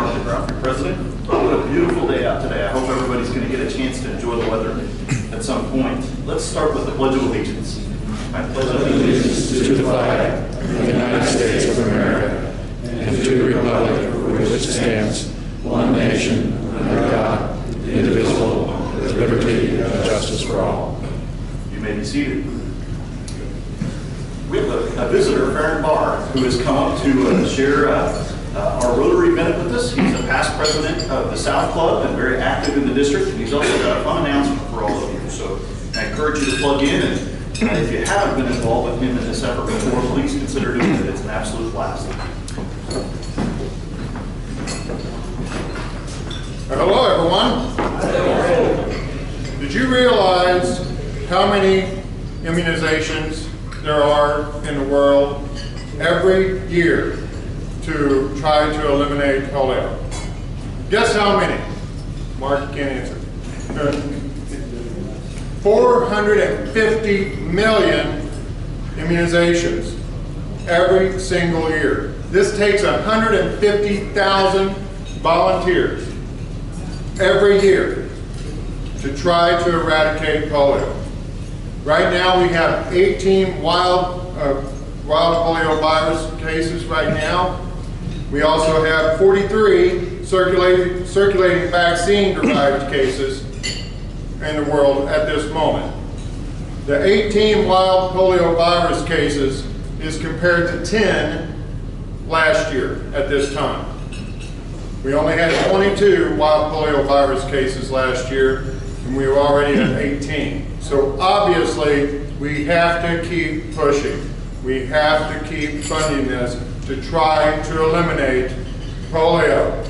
Mark DeGruff, your president. What a beautiful day out today. I hope everybody's going to get a chance to enjoy the weather at some point. Let's start with the Pledge of Allegiance. I pledge allegiance to the flag of the United States of America and to the republic for which it stands, one nation, under God, indivisible, with liberty and justice for all. You may be seated. We have a visitor, Farron Barr, who has come up to share our Rotary Bennett with us. He's a past president of the South Club and very active in the district, and he's also got a fun announcement for all of you. So I encourage you to plug in, and if you haven't been involved with him in this effort before, please consider doing it. It's an absolute blast. Hello, everyone. Did you realize how many immunizations there are in the world every year to try to eliminate polio? Guess how many? Mark, you can't answer. 450 million immunizations every single year. This takes 150,000 volunteers every year to try to eradicate polio. Right now we have 18 wild polio virus cases right now. We also have 43 circulating vaccine-derived cases in the world at this moment. The 18 wild polio virus cases is compared to 10 last year at this time. We only had 22 wild polio virus cases last year, and we were already at 18. So obviously, we have to keep pushing. We have to keep funding this to try to eliminate polio.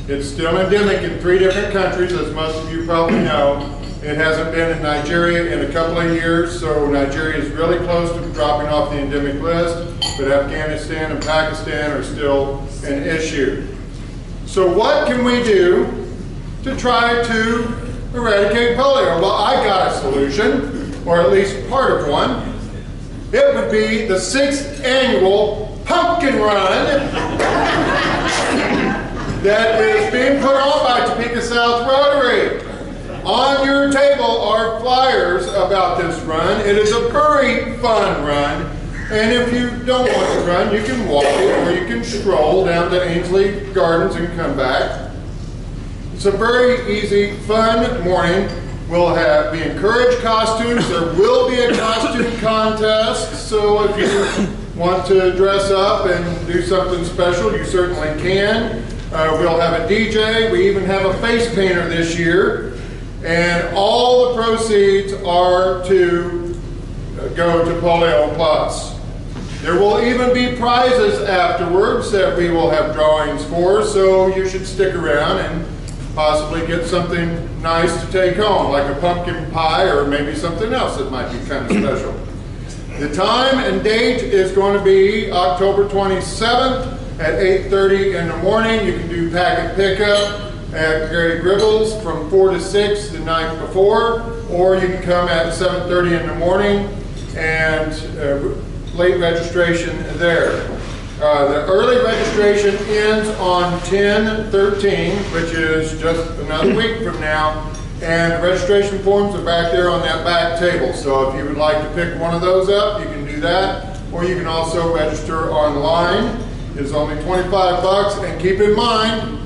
It's still endemic in 3 different countries, as most of you probably know. It hasn't been in Nigeria in a couple of years, so Nigeria is really close to dropping off the endemic list, but Afghanistan and Pakistan are still an issue. So what can we do to try to eradicate polio? Well, I got a solution, or at least part of one. It would be the 6th annual pumpkin run that is being put on by Topeka South Rotary. On your table are flyers about this run. It is a very fun run. And if you don't want to run, you can walk it, or you can stroll down to Ainsley Gardens and come back. It's a very easy, fun morning. We'll be encouraged costumes. There will be a costume contest, so if you want to dress up and do something special, you certainly can. We'll have a DJ. We even have a face painter this year. And all the proceeds are to go to Polio Plus. There will even be prizes afterwards that we will have drawings for, so you should stick around and possibly get something nice to take home, like a pumpkin pie or maybe something else that might be kind of special. The time and date is going to be October 27th at 8:30 in the morning. You can do packet pickup at Gary Gribble's from 4 to 6 the night before, or you can come at 7:30 in the morning and late registration there. The early registration ends on 10/13, which is just another week from now, and the registration forms are back there on that back table. So if you would like to pick one of those up, you can do that, or you can also register online. It's only $25, and keep in mind,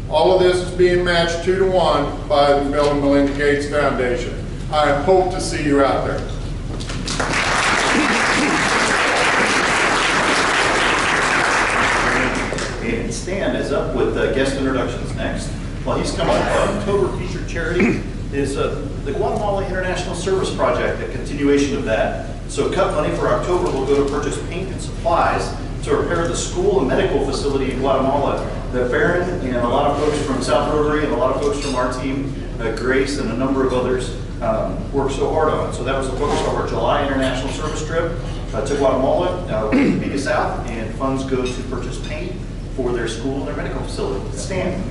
all of this is being matched 2 to 1 by the Bill and Melinda Gates Foundation. I hope to see you out there. And Stan is up with guest introductions next. While he's coming up, our October featured charity is the Guatemala International Service Project, a continuation of that. So cut money for October will go to purchase paint and supplies to repair the school and medical facility in Guatemala that Farron and a lot of folks from South Rotary and a lot of folks from our team, Grace and a number of others, worked so hard on. So that was the focus of our July international service trip to Guatemala, Topeka South, and funds go to purchase paint for their school and their medical facility. Stan.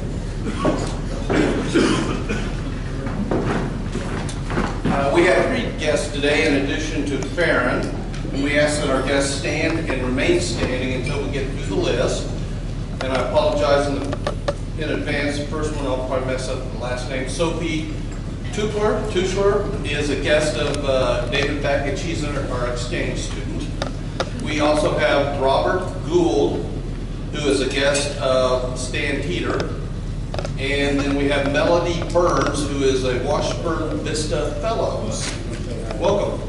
We have 3 guests today in addition to Farron, and we ask that our guests stand and remain standing until we get through the list. And I apologize in in advance. The first one, I'll probably mess up the last name. Sophie Tushler is a guest of David Beckett. She's our exchange student. We also have Robert Gould, who is a guest of Stan Teeter. And then we have Melody Burns, who is a Washburn Vista Fellows. Welcome.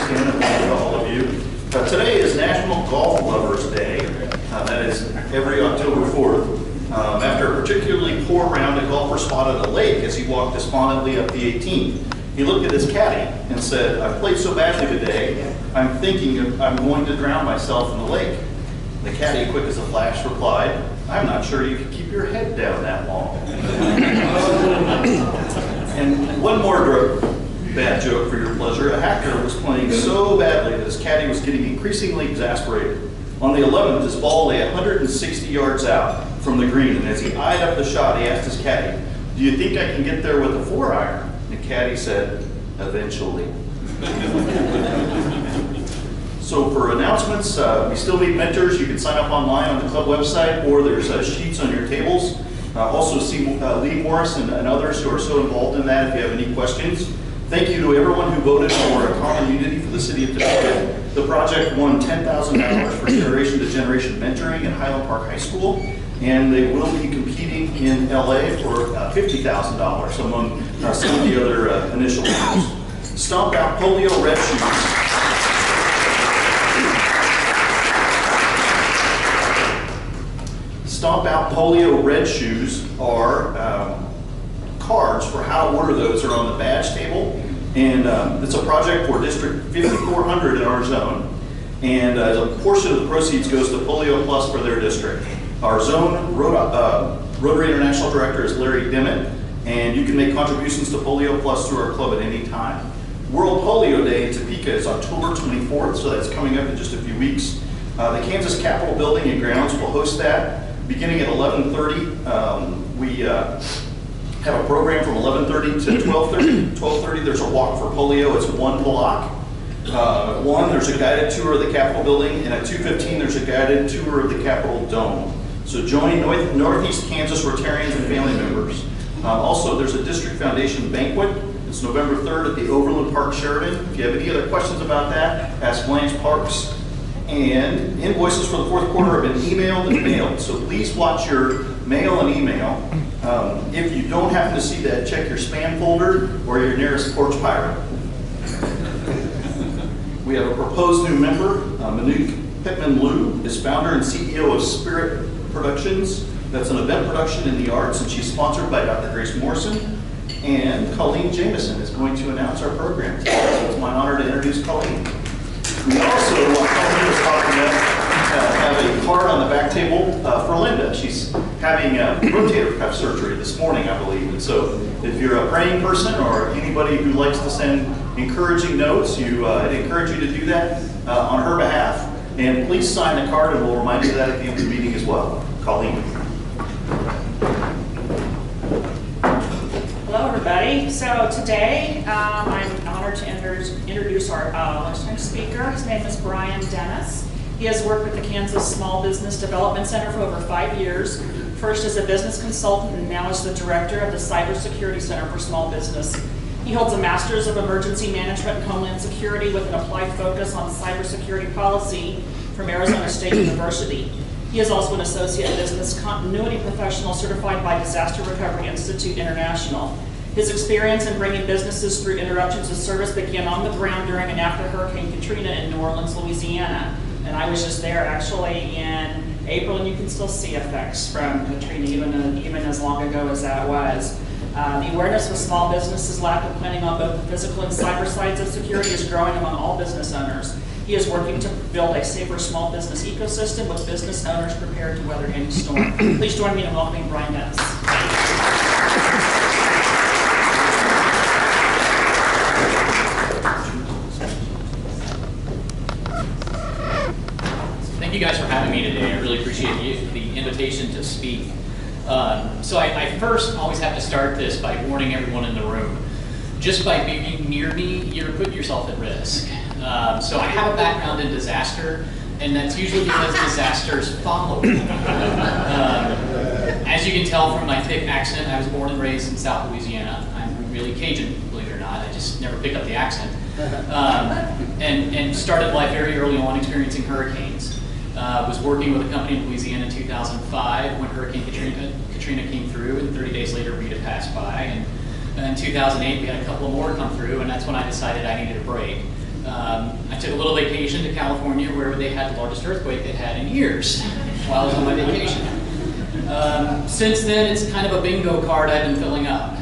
To all of you. Today is National Golf Lovers Day. That is every October 4th. After a particularly poor round, a golfer spotted a lake as he walked despondently up the 18th. He looked at his caddy and said, "I've played so badly today, I'm thinking I'm going to drown myself in the lake." The caddy, quick as a flash, replied, "I'm not sure you can keep your head down that long." And one more bad joke for your pleasure. A hacker was playing so badly that his caddy was getting increasingly exasperated. On the 11th, his ball lay 160 yards out from the green, and as he eyed up the shot, he asked his caddy, "Do you think I can get there with a 4-iron?" The caddy said, "Eventually." So for announcements, we still need mentors. You can sign up online on the club website, or there's sheets on your tables. Also see Lee Morris and others who are so involved in that if you have any questions. Thank you to everyone who voted for a common unity for the city of Topeka. The project won $10,000 for generation to generation mentoring at Highland Park High School, and they will be competing in LA for $50,000 among some of the other initial winners. Stomp Out Polio Red Shoes. Stomp Out Polio Red Shoes are cards for how to order those are on the badge table, and it's a project for District 5400 in our zone, and a portion of the proceeds goes to Polio Plus for their district. Our zone Rotary International Director is Larry Dimmitt, and you can make contributions to Polio Plus through our club at any time. World Polio Day in Topeka is October 24th, so that's coming up in just a few weeks. The Kansas Capitol Building and Grounds will host that beginning at 11:30. We have a program from 11:30 to 12:30. 12:30, there's a walk for polio. It's one block. There's a guided tour of the Capitol building, and at 2:15, there's a guided tour of the Capitol Dome. So join Northeast Kansas Rotarians and family members. Also, there's a District Foundation banquet. It's November 3rd at the Overland Park Sheridan. If you have any other questions about that, ask Blanche Parks. And invoices for the fourth quarter have been emailed and mailed, so please watch your mail and email. If you don't happen to see that, check your spam folder or your nearest porch pirate. We have a proposed new member, Manuk Pittman-Liu is founder and CEO of Spirit Productions. That's an event production in the arts, and she's sponsored by Dr. Grace Morrison. And Colleen Jameson is going to announce our program today, so it's my honor to introduce Colleen. We also, while Colleen was talking about, have a card on the back table for Linda. She's having rotator cuff surgery this morning, I believe. And so if you're a praying person or anybody who likes to send encouraging notes, I'd encourage you to do that on her behalf. And please sign the card, and we'll remind you of that at the end of the meeting as well. Colleen. Hello, everybody. So today, I'm honored to introduce our next speaker. His name is Brian Dennis. He has worked with the Kansas Small Business Development Center for over 5 years, first as a business consultant and now as the director of the Cybersecurity Center for Small Business. He holds a Master's of Emergency Management and Homeland Security with an applied focus on cybersecurity policy from Arizona State University. He is also an Associate Business Continuity Professional certified by Disaster Recovery Institute International. His experience in bringing businesses through interruptions of service began on the ground during and after Hurricane Katrina in New Orleans, Louisiana. And I was just there actually in April, and you can still see effects from Katrina even as long ago as that was. The awareness of small businesses' lack of planning on both the physical and cyber sides of security is growing among all business owners. He is working to build a safer small business ecosystem with business owners prepared to weather any storm. Please join me in welcoming Brian Dennis. Thank you guys for having me today. I really appreciate the invitation to speak. So I first always have to start this by warning everyone in the room. Just by being near me, you're putting yourself at risk. So I have a background in disaster, and that's usually because disasters follow me. As you can tell from my thick accent, I was born and raised in South Louisiana. I'm really Cajun, believe it or not. I just never picked up the accent. And started life very early on experiencing hurricanes. Was working with a company in Louisiana in 2005 when Hurricane Katrina came through, and 30 days later Rita passed by. And in 2008 we had a couple more come through, and that's when I decided I needed a break. I took a little vacation to California where they had the largest earthquake they'd had in years while I was on my vacation. Since then, it's kind of a bingo card I've been filling up.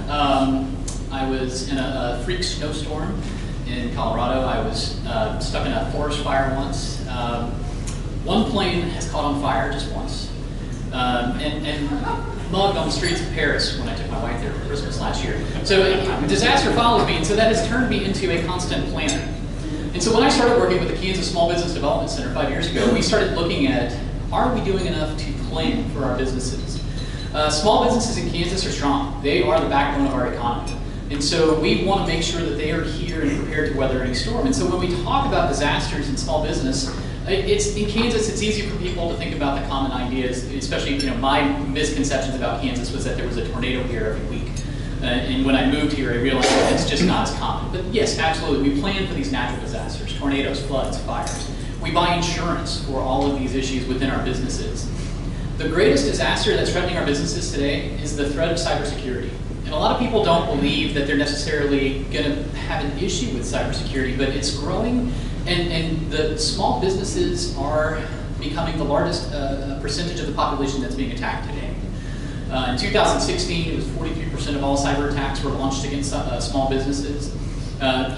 I was in a freak snowstorm in Colorado. I was stuck in a forest fire once. One plane has caught on fire just once. And mugged on the streets of Paris when I took my wife there for Christmas last year. So disaster follows me, and so that has turned me into a constant planner. And so when I started working with the Kansas Small Business Development Center 5 years ago, we started looking at, are we doing enough to plan for our businesses? Small businesses in Kansas are strong. They are the backbone of our economy. And so we want to make sure that they are here and prepared to weather any storm. And so when we talk about disasters in small business, in Kansas, it's easy for people to think about the common ideas, especially, my misconceptions about Kansas was that there was a tornado here every week. And when I moved here, I realized that it's just not as common. But yes, absolutely, we plan for these natural disasters, tornadoes, floods, fires. We buy insurance for all of these issues within our businesses. The greatest disaster that's threatening our businesses today is the threat of cybersecurity. And a lot of people don't believe that they're necessarily going to have an issue with cybersecurity, but it's growing, and the small businesses are becoming the largest percentage of the population that's being attacked today. In 2016, it was 43% of all cyber attacks were launched against small businesses.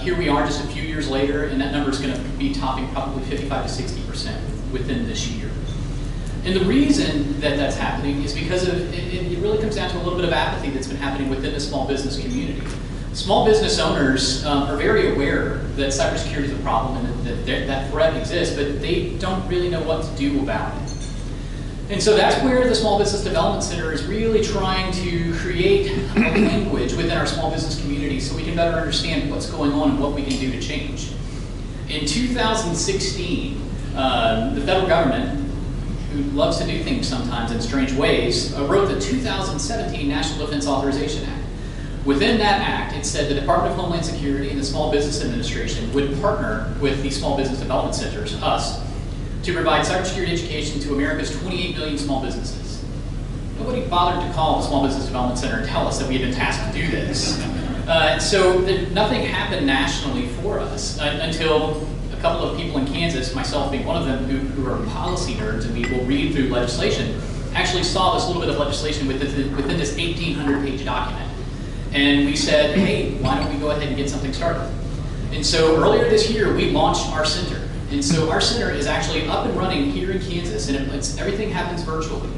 Here we are just a few years later, and that number is going to be topping probably 55 to 60% within this year. And the reason that that's happening is because it really comes down to a little bit of apathy that's been happening within the small business community. Small business owners are very aware that cybersecurity is a problem and that threat exists, but they don't really know what to do about it. And so that's where the Small Business Development Center is really trying to create a language within our small business community so we can better understand what's going on and what we can do to change. In 2016, the federal government, who loves to do things sometimes in strange ways, wrote the 2017 National Defense Authorization Act. Within that act, it said the Department of Homeland Security and the Small Business Administration would partner with the Small Business Development Centers, us, to provide cybersecurity education to America's 28 million small businesses. Nobody bothered to call the Small Business Development Center and tell us that we had been tasked to do this. So nothing happened nationally for us until a couple of people in Kansas, myself being one of them, who are policy nerds and we will read through legislation, actually saw this little bit of legislation within this 1,800-page document. And we said, hey, why don't we go ahead and get something started? And so earlier this year, we launched our center. And so our center is actually up and running here in Kansas, and everything happens virtually.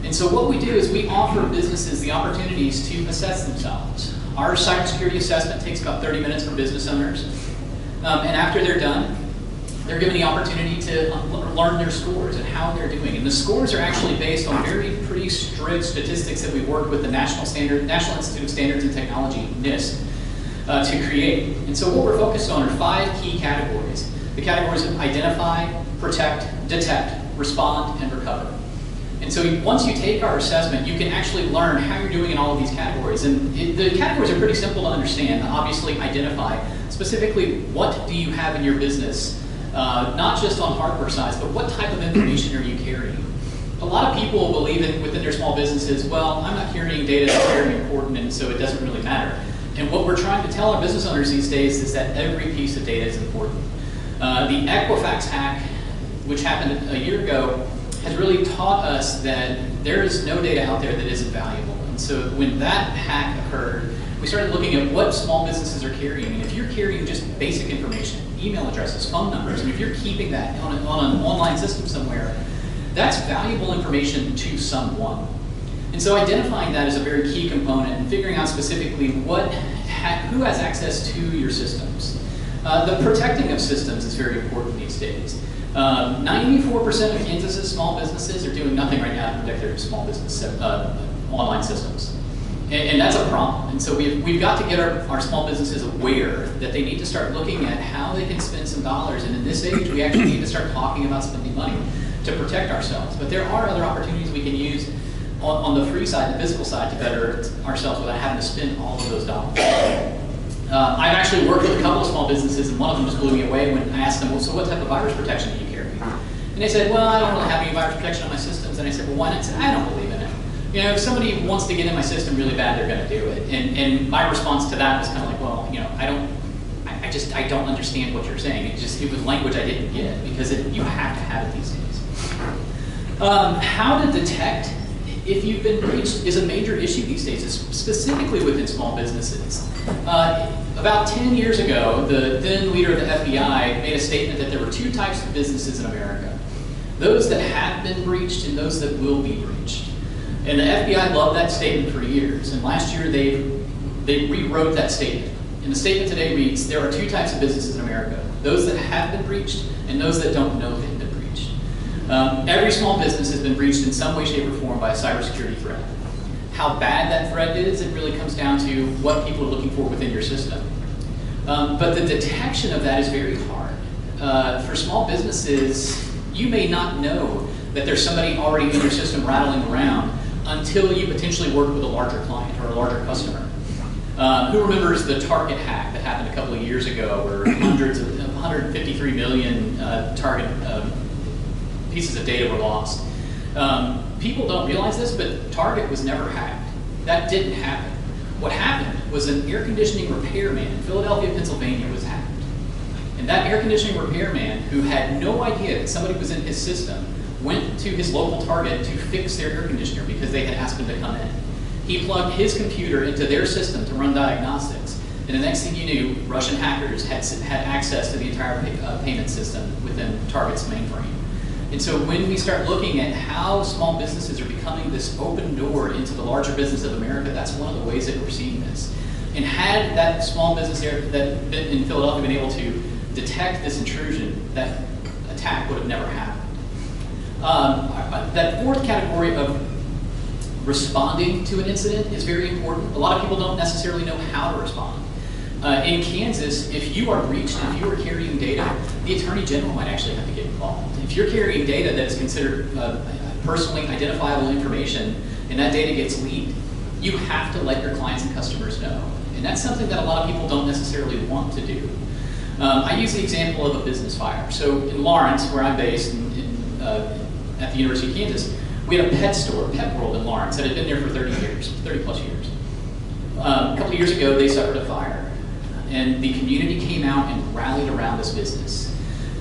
And so what we do is we offer businesses the opportunities to assess themselves. Our cybersecurity assessment takes about 30 minutes for business owners. And after they're done, they're given the opportunity to learn their scores and how they're doing. And the scores are actually based on pretty strict statistics that we've worked with the National Institute of Standards and Technology, NIST, to create. And so what we're focused on are 5 key categories. The categories of identify, protect, detect, respond, and recover. And so once you take our assessment, you can actually learn how you're doing in all of these categories. And the categories are pretty simple to understand. Obviously, identify. Specifically, what do you have in your business? Not just on hardware size, but what type of information are you carrying? A lot of people believe within their small businesses, well, I'm not carrying data that's very important, and so it doesn't really matter. And what we're trying to tell our business owners these days is that every piece of data is important. The Equifax hack, which happened a year ago, has really taught us that there is no data out there that isn't valuable. And so when that hack occurred, we started looking at what small businesses are carrying. And if you're carrying just basic information, email addresses, phone numbers, and if you're keeping that on an online system somewhere, that's valuable information to someone. And so identifying that is a very key component and figuring out specifically who has access to your systems. The protecting of systems is very important these days. 94% of Kansas's small businesses are doing nothing right now to protect their small business online systems. And that's a problem. And so we've got to get our small businesses aware that they need to start looking at how they can spend some dollars. And in this age, we actually need to start talking about spending money to protect ourselves. But there are other opportunities we can use on the free side, the physical side, to better ourselves without having to spend all of those dollars. I've actually worked with a couple of small businesses, and one of them just blew me away when I asked them, well, so what type of virus protection do you carry? And they said, well, I don't really have any virus protection on my systems. And I said, well, why not? I said, I don't believe in it. You know, if somebody wants to get in my system really bad, they're going to do it. And my response to that was kind of like, well, you know, I don't understand what you're saying. It was language I didn't get, because you have to have it these days. How to detect if you've been breached is a major issue these days, specifically within small businesses. About 10 years ago, the then leader of the FBI made a statement that there were two types of businesses in America: those that have been breached and those that will be breached. And the FBI loved that statement for years. And last year they rewrote that statement. And the statement today reads, there are two types of businesses in America: those that have been breached and those that don't know they've been breached. Every small business has been breached in some way, shape, or form by a cybersecurity threat. How bad that threat is, it really comes down to what people are looking for within your system. But the detection of that is very hard. For small businesses, you may not know that there's somebody already in your system rattling around until you potentially work with a larger client or a larger customer. Who remembers the Target hack that happened a couple of years ago, where 153 million Target pieces of data were lost? People don't realize this, but Target was never hacked. That didn't happen. What happened was an air conditioning repairman in Philadelphia, Pennsylvania was hacked. And that air conditioning repairman, who had no idea that somebody was in his system, went to his local Target to fix their air conditioner because they had asked him to come in. He plugged his computer into their system to run diagnostics, and the next thing you knew, Russian hackers had access to the entire payment system within Target's mainframe. And so when we start looking at how small businesses are becoming this open door into the larger business of America, that's one of the ways that we're seeing this. And had that small business that in Philadelphia been able to detect this intrusion, that attack would have never happened. That fourth category of responding to an incident is very important. A lot of people don't necessarily know how to respond. In Kansas, if you are breached, if you are carrying data, the Attorney General might actually have to get involved. If you're carrying data that is considered personally identifiable information and that data gets leaked, you have to let your clients and customers know. And that's something that a lot of people don't necessarily want to do. I use the example of a business fire. So in Lawrence, where I'm based at the University of Kansas, we had a pet store, Pet World in Lawrence, that had been there for 30 years, 30 plus years. A couple of years ago, they suffered a fire. And the community came out and rallied around this business.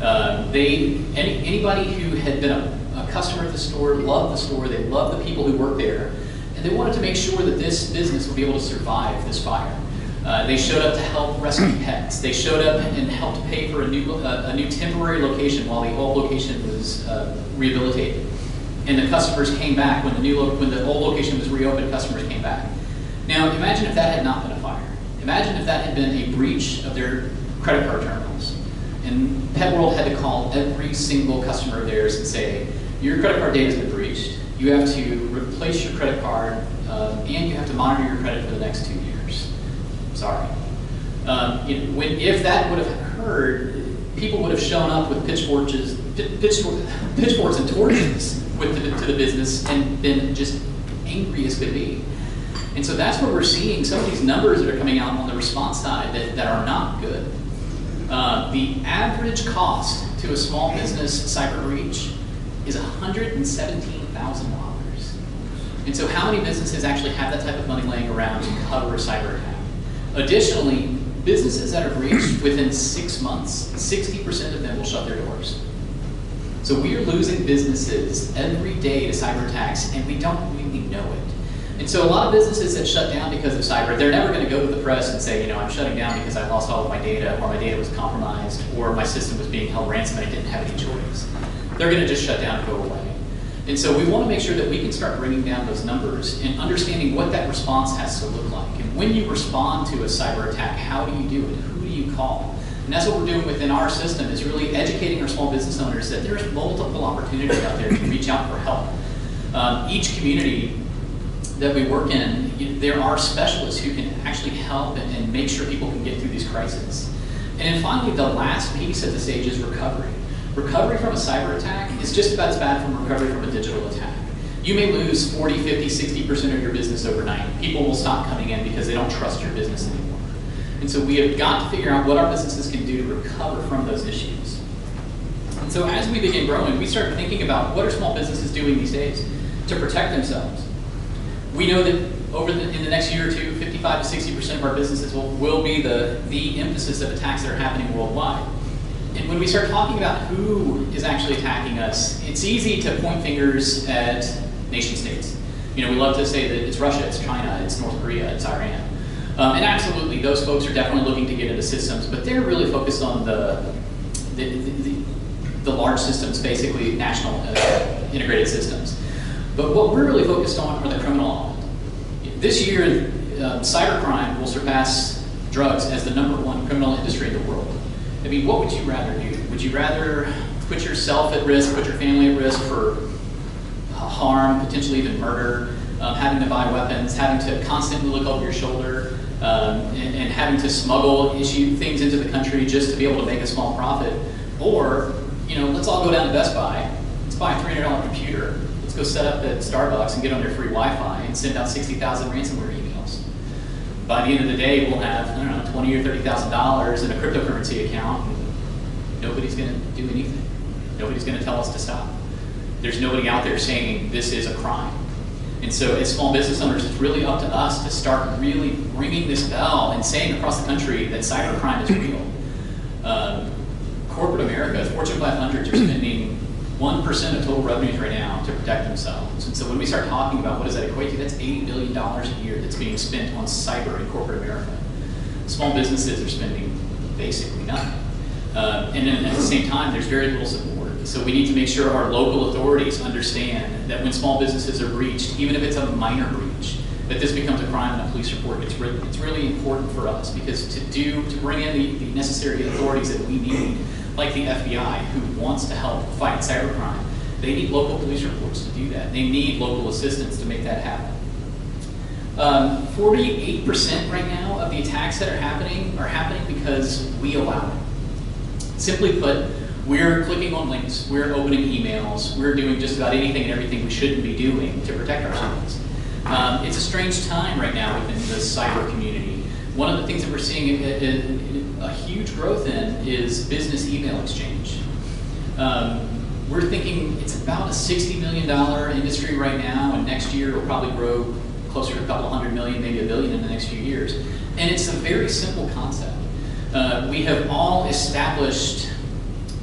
Anybody who had been a customer at the store loved the store, they loved the people who worked there, and they wanted to make sure that this business would be able to survive this fire. They showed up to help rescue pets. They showed up and helped pay for a new temporary location while the old location was rehabilitated. And the customers came back. When the old location was reopened, customers came back. Now imagine if that had not been a fire. Imagine if that had been a breach of their credit card terminals. And Pet World had to call every single customer of theirs and say, your credit card data has been breached. You have to replace your credit card, and you have to monitor your credit for the next 2 years. Sorry. If that would have occurred, people would have shown up with pitchforks and torches to the business and been just angry as could be. And so that's where we're seeing some of these numbers that are coming out on the response side that are not good. The average cost to a small business cyber breach is $117,000. And so how many businesses actually have that type of money laying around to cover a cyber attack? Additionally, businesses that are breached within 6 months, 60% of them will shut their doors. So we are losing businesses every day to cyber attacks, and we don't really know it. And so a lot of businesses that shut down because of cyber, they're never going to go to the press and say, I'm shutting down because I lost all of my data, or my data was compromised, or my system was being held ransom and I didn't have any choice. They're going to just shut down and go away. And so we want to make sure that we can start bringing down those numbers and understanding what that response has to look like. And when you respond to a cyber attack, how do you do it? Who do you call? And that's what we're doing within our system, is really educating our small business owners that there's multiple opportunities out there to reach out for help. Each community that we work in, there are specialists who can actually help and make sure people can get through these crises. And then finally, the last piece of the stage is recovery. Recovery from a cyber attack is just about as bad from recovery from a digital attack. You may lose 40, 50, 60% of your business overnight. People will stop coming in because they don't trust your business anymore. And so we have got to figure out what our businesses can do to recover from those issues. And so as we begin growing, we start thinking about what are small businesses doing these days to protect themselves. We know that in the next year or two, 55 to 60% of our businesses will be the emphasis of attacks that are happening worldwide. And when we start talking about who is actually attacking us, it's easy to point fingers at nation states. You know, we love to say that it's Russia, it's China, it's North Korea, it's Iran. And absolutely, those folks are definitely looking to get into systems, but they're really focused on the large systems, basically national integrated systems. But what we're really focused on are the criminal element. This year, cybercrime will surpass drugs as the #1 criminal industry in the world. I mean, what would you rather do? Would you rather put yourself at risk, put your family at risk for harm, potentially even murder, having to buy weapons, having to constantly look over your shoulder, and having to smuggle things into the country just to be able to make a small profit? Or, you know, let's all go down to Best Buy, let's buy a $300 computer, let's go set up at Starbucks and get on their free Wi-Fi and send out 60,000 ransomware emails. By the end of the day, we'll have, I don't know, $20,000 or $30,000 in a cryptocurrency account, and nobody's going to do anything. Nobody's going to tell us to stop. There's nobody out there saying this is a crime. And so as small business owners, it's really up to us to start really ringing this bell and saying across the country that cybercrime is real. Corporate America, Fortune 500s are spending 1% of total revenues right now to protect themselves. And so when we start talking about what does that equate to, that's $80 billion a year that's being spent on cyber in corporate America. Small businesses are spending basically nothing. And then at the same time, there's very little support. So we need to make sure our local authorities understand that when small businesses are breached, even if it's a minor breach, that this becomes a crime and a police report. It's really important for us because to bring in the necessary authorities that we need, like the FBI, who wants to help fight cybercrime, they need local police reports to do that. They need local assistance to make that happen. 48% right now of the attacks that are happening because we allow it. Simply put, we're clicking on links, we're opening emails, we're doing just about anything and everything we shouldn't be doing to protect ourselves. It's a strange time right now within the cyber community. One of the things that we're seeing a huge growth in is business email exchange. We're thinking it's about a $60 million industry right now, and next year it'll probably grow closer to a couple $100 million, maybe $1 billion in the next few years. And it's a very simple concept. We have all established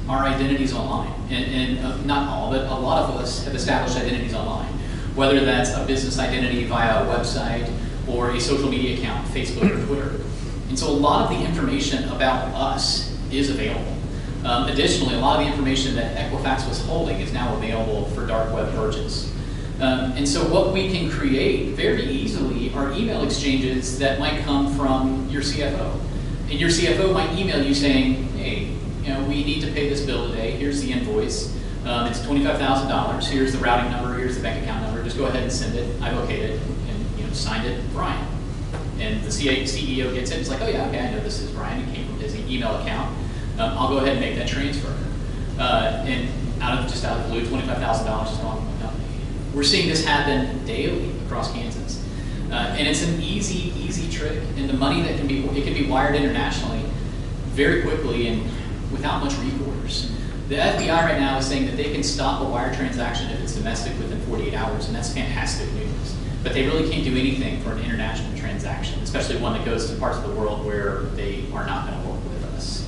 our identities online, and not all, but a lot of us have established identities online, whether that's a business identity via a website or a social media account, Facebook or Twitter. And so a lot of the information about us is available. Additionally, a lot of the information that Equifax was holding is now available for dark web purchase. And so what we can create very easily are email exchanges that might come from your CFO. And your CFO might email you saying, hey, you know, we need to pay this bill today. Here's the invoice. It's $25,000. Here's the routing number. Here's the bank account number. Just go ahead and send it. I've okayed it and signed it, Brian. And the CEO gets it. It's like, oh yeah, okay, I know this is Brian. It came from his email account. I'll go ahead and make that transfer. And out of the blue, $25,000 is gone from the company. We're seeing this happen daily across Kansas. And it's an easy trick. And the money that can be wired internationally very quickly and without much recourse. The FBI right now is saying that they can stop a wire transaction if it's domestic within 48 hours, and that's fantastic news. But they really can't do anything for an international transaction, especially one that goes to parts of the world where they are not going to work with us.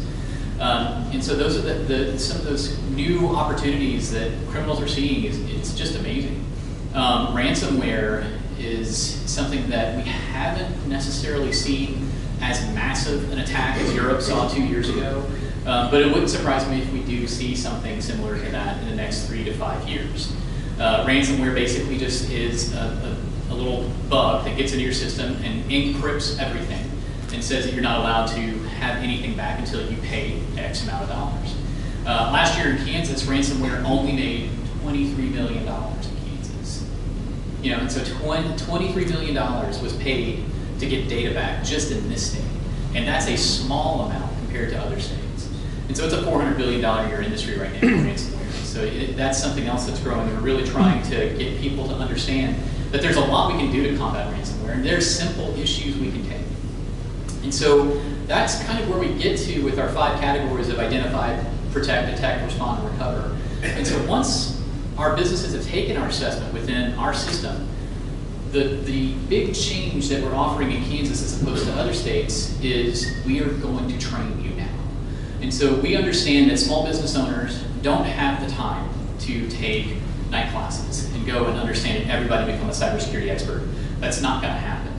And so those are some of those new opportunities that criminals are seeing. It's just amazing. Ransomware is something that we haven't necessarily seen as massive an attack as Europe saw 2 years ago. But it wouldn't surprise me if we do see something similar to that in the next 3 to 5 years. Ransomware basically just is a little bug that gets into your system and encrypts everything and says that you're not allowed to have anything back until you pay X amount of dollars. Last year in Kansas, ransomware only made $23 million in Kansas. And so $23 million was paid to get data back just in this state. And that's a small amount compared to other states. And so it's a $400 billion a year industry right now for ransomware. So that's something else that's growing. We're really trying to get people to understand that there's a lot we can do to combat ransomware, and there's simple issues we can take. And so that's kind of where we get to with our 5 categories of identify, protect, detect, respond, and recover. And so once our businesses have taken our assessment within our system, the big change that we're offering in Kansas as opposed to other states is we are going to train you now. And so we understand that small business owners don't have the time to take night classes and go and understand everybody become a cybersecurity expert. That's not going to happen.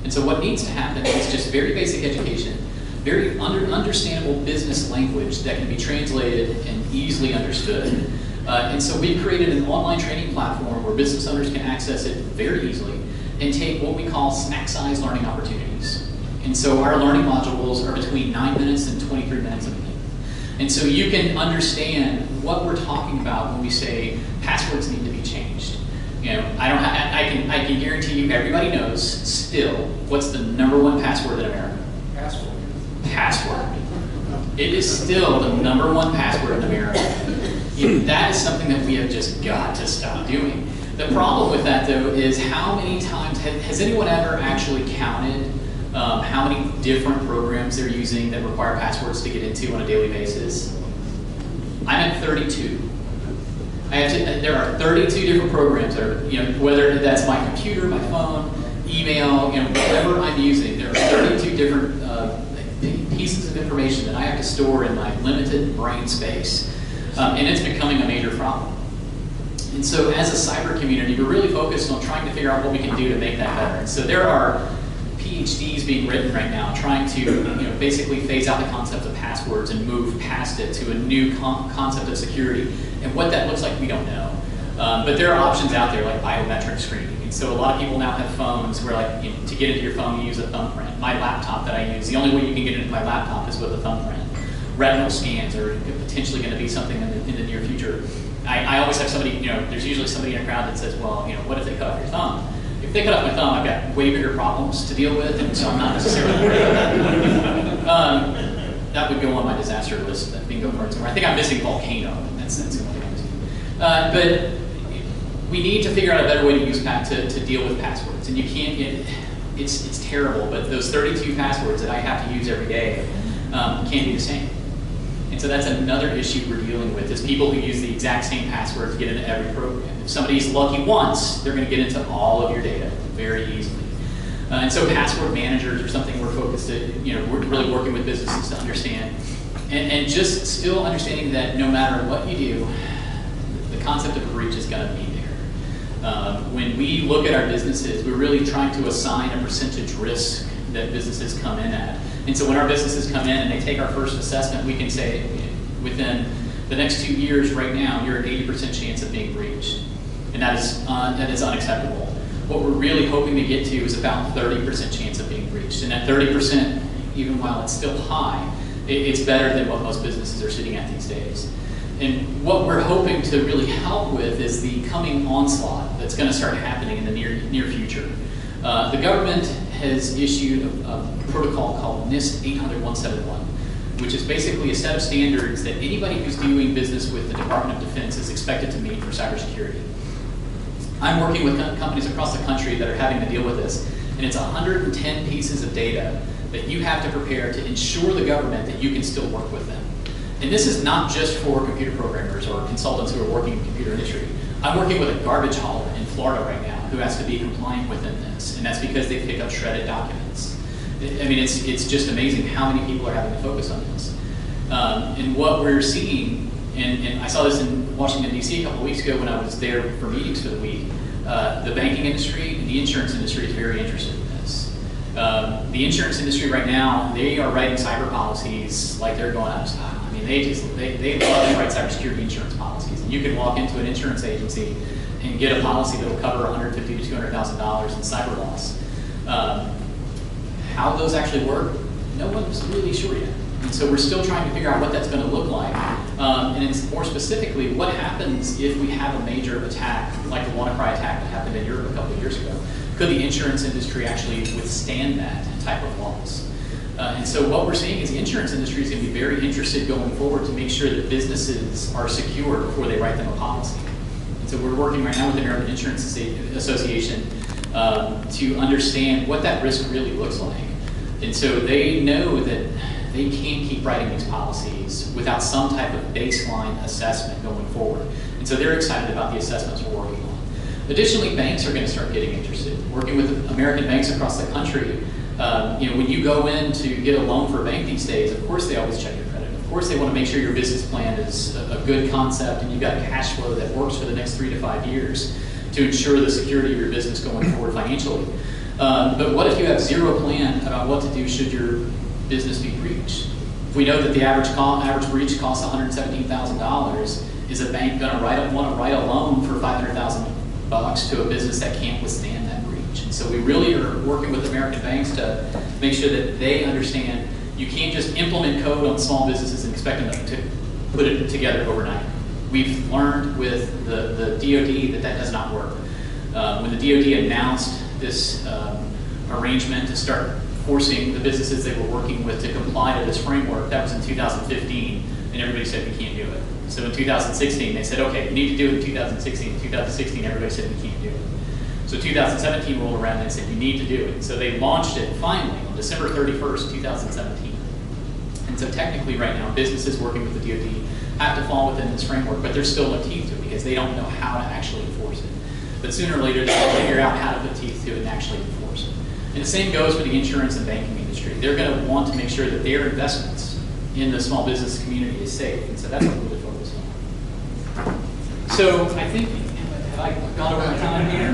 And so what needs to happen is just very basic education, very understandable business language that can be translated and easily understood. And so we've created an online training platform where business owners can access it very easily and take what we call snack-size learning opportunities. And so our learning modules are between 9 minutes and 23 minutes a minute. And so you can understand what we're talking about when we say passwords need to be changed. I can guarantee you everybody knows still what's the #1 password in America? Password. It is still the #1 password in America. That is something that we have just got to stop doing. The problem with that, though, is how many times, has anyone ever actually counted how many different programs they're using that require passwords to get into on a daily basis? I'm at 32. There are 32 different programs that are, whether that's my computer, my phone, email, whatever I'm using, there are 32 different pieces of information that I have to store in my limited brain space. And it's becoming a major problem. And so as a cyber community, we're really focused on trying to figure out what we can do to make that better. And so there are PhDs being written right now trying to basically phase out the concept of passwords and move past it to a new concept of security. And what that looks like, we don't know. But there are options out there like biometric screening. And so a lot of people now have phones where to get into your phone, you use a thumbprint. My laptop that I use, the only way you can get into my laptop is with a thumbprint. Retinal scans are potentially going to be something in the near future. I always have somebody, there's usually somebody in a crowd that says, well, what if they cut off your thumb? If they cut off my thumb, I've got way bigger problems to deal with, and so I'm not necessarily worried about that. That would go on my disaster list, that bingo card somewhere. I think I'm missing volcano. That's the only thing I'm missing. But we need to figure out a better way to use to deal with passwords. And you can't get, it's terrible, but those 32 passwords that I have to use every day can't be the same. And so that's another issue we're dealing with, is people who use the exact same password to get into every program. If somebody's lucky once, they're going to get into all of your data very easily. And so password managers are something we're focused at, we're really working with businesses to understand. And just still understanding that no matter what you do, the concept of a breach is going to be there. When we look at our businesses, we're really trying to assign a percentage risk that businesses come in at. And so when our businesses come in and they take our first assessment, we can say within the next 2 years right now, you're at 80% chance of being breached. And that is unacceptable. What we're really hoping to get to is about 30% chance of being breached. And that 30%, even while it's still high, it's better than what most businesses are sitting at these days. And what we're hoping to really help with is the coming onslaught that's going to start happening in the near future. The government has issued a protocol called NIST 800-171, which is basically a set of standards that anybody who's doing business with the Department of Defense is expected to meet for cybersecurity. I'm working with companies across the country that are having to deal with this, and it's 110 pieces of data that you have to prepare to ensure the government that you can still work with them. And this is not just for computer programmers or consultants who are working in the computer industry. I'm working with a garbage hauler in Florida right now who has to be compliant within this, and that's because they pick up shredded documents. I mean, it's just amazing how many people are having to focus on this. And what we're seeing, and I saw this in Washington, D.C. a couple of weeks ago when I was there for meetings for the week, the banking industry and the insurance industry is very interested in this. The insurance industry right now, they are writing cyber policies like they're going out of style. I mean, they love to write cybersecurity insurance policies. And you can walk into an insurance agency and get a policy that will cover $150,000 to $200,000 in cyber loss. How those actually work, no one's really sure yet. And so we're still trying to figure out what that's going to look like. And it's more specifically, what happens if we have a major attack, like the WannaCry attack that happened in Europe a couple of years ago? Could the insurance industry actually withstand that type of loss? And so what we're seeing is the insurance industry is going to be very interested going forward to make sure that businesses are secure before they write them a policy. And so we're working right now with the American Insurance Association to understand what that risk really looks like. And so they know that they can't keep writing these policies without some type of baseline assessment going forward. And so they're excited about the assessments we're working on. Additionally, banks are going to start getting interested. Working with American banks across the country, when you go in to get a loan for a bank these days, of course they always check your credit. Of course they want to make sure your business plan is a good concept and you've got cash flow that works for the next 3 to 5 years to ensure the security of your business going forward financially. But what if you have zero plan about what to do should your business be breached? If we know that the average breach costs $117,000, is a bank going to want to write a loan for $500,000 to a business that can't withstand that breach? And so we really are working with American banks to make sure that they understand you can't just implement code on small businesses and expect them to put it together overnight. We've learned with the DoD that does not work. When the DoD announced this arrangement to start forcing the businesses they were working with to comply to this framework, that was in 2015, and everybody said we can't do it. So in 2016, they said, okay, you need to do it in 2016. In 2016, everybody said we can't do it. So 2017 rolled around and they said you need to do it. So they launched it finally on December 31st, 2017. And so technically right now, businesses working with the DoD have to fall within this framework, but there's still no teeth to it because they don't know how to actually enforce it. But sooner or later, they'll figure out how to put teeth to it and actually enforce it. And the same goes for the insurance and banking industry. They're going to want to make sure that their investments in the small business community is safe. And so that's what we're really focused on. So I think, have I gone over my time here?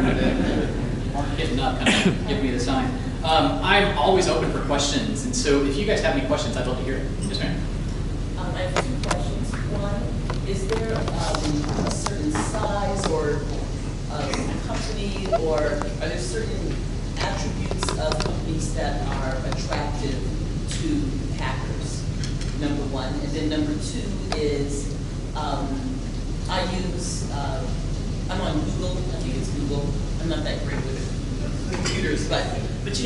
Mark getting up, kind of giving me the sign. I'm always open for questions. And so if you guys have any questions, I'd love to hear it. Yes, ma'am. I have 2 questions. One, is there a certain size or company, or are there certain attributes of companies that are attractive to hackers? Number one. And then number 2 is I'm on Google. I think it's Google. I'm not that great with computers, but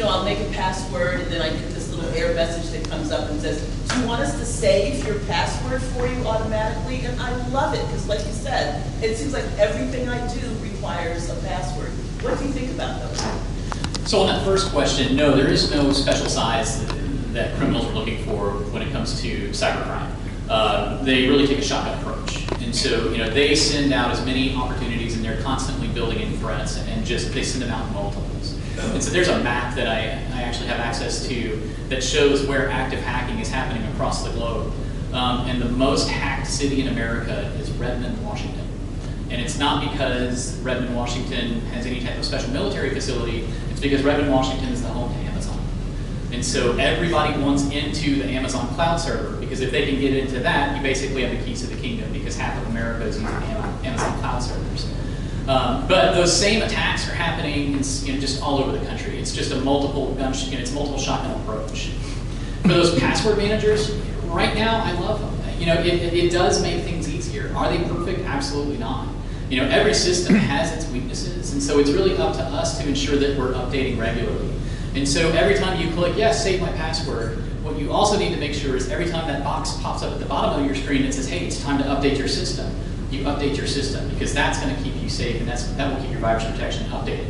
I'll make a password and then I get this little error message that comes up and says, do you want us to save your password for you automatically? And I love it because, like you said, it seems like everything I do requires a password. What do you think about those? So on that first question, no, there is no special size that criminals are looking for when it comes to cybercrime. They really take a shotgun approach. And so, they send out as many opportunities and they're constantly building in threats and they send them out in multiples. And so there's a map that I actually have access to that shows where active hacking is happening across the globe. And the most hacked city in America is Redmond, Washington. And it's not because Redmond, Washington has any type of special military facility, it's because Redmond, Washington is the home to Amazon. And so everybody wants into the Amazon cloud server because if they can get into that, you basically have the keys to the kingdom because half of America is using Amazon cloud servers. But those same attacks are happening just all over the country. It's just a multiple shotgun approach. For those password managers, right now I love them. It does make things easier. Are they perfect? Absolutely not. Every system has its weaknesses, and so it's really up to us to ensure that we're updating regularly. And so every time you click, yes, save my password, what you also need to make sure is every time that box pops up at the bottom of your screen that says, hey, it's time to update your system, you update your system because that's going to keep you safe and that will keep your virus protection updated.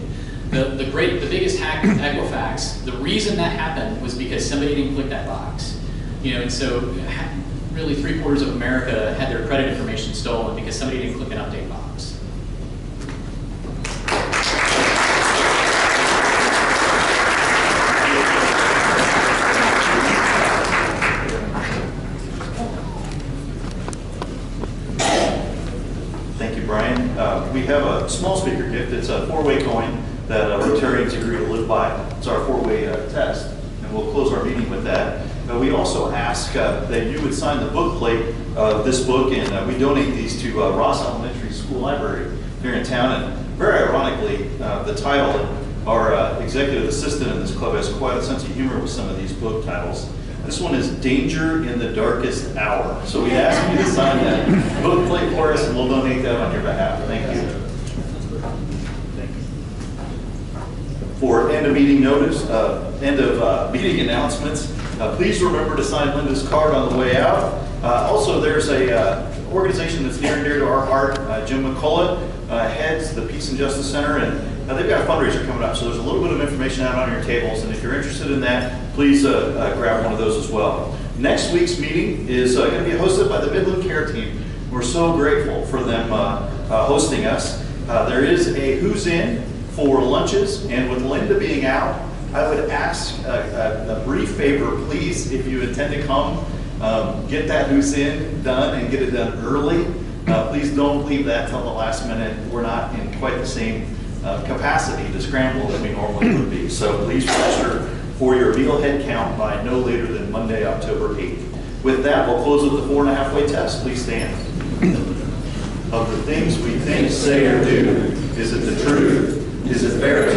The biggest hack with Equifax, the reason that happened was because somebody didn't click that box. And so really 3/4 of America had their credit information stolen because somebody didn't click an update box. We have a small speaker gift. It's a 4-way coin that Rotarians agree to live by. It's our 4-way test, and we'll close our meeting with that. We also ask that you would sign the bookplate of this book, and we donate these to Ross Elementary School Library here in town. And very ironically, the title, our executive assistant in this club has quite a sense of humor with some of these book titles. This one is Danger in the Darkest Hour. So we ask you to sign that bookplate for us, and we'll donate that on your behalf. Thank you. For end of meeting notice, meeting announcements, please remember to sign Linda's card on the way out. Also, there's a organization that's near and dear to our heart. Jim McCullough heads the Peace and Justice Center, and they've got a fundraiser coming up. So there's a little bit of information out on your tables, and if you're interested in that, please grab one of those as well. Next week's meeting is going to be hosted by the Midland Care Team. We're so grateful for them hosting us. There is a Who's In for lunches, and with Linda being out, I would ask a brief favor, please, if you intend to come, get that Who's In done and get it done early. Please don't leave that till the last minute. We're not in quite the same capacity to scramble that we normally would be. So please register for your meal head count by no later than Monday, October 8th. With that, we'll close with the 4 1/2-way test. Please stand. Of the things we think, say, or do, is it the truth? Is it fair to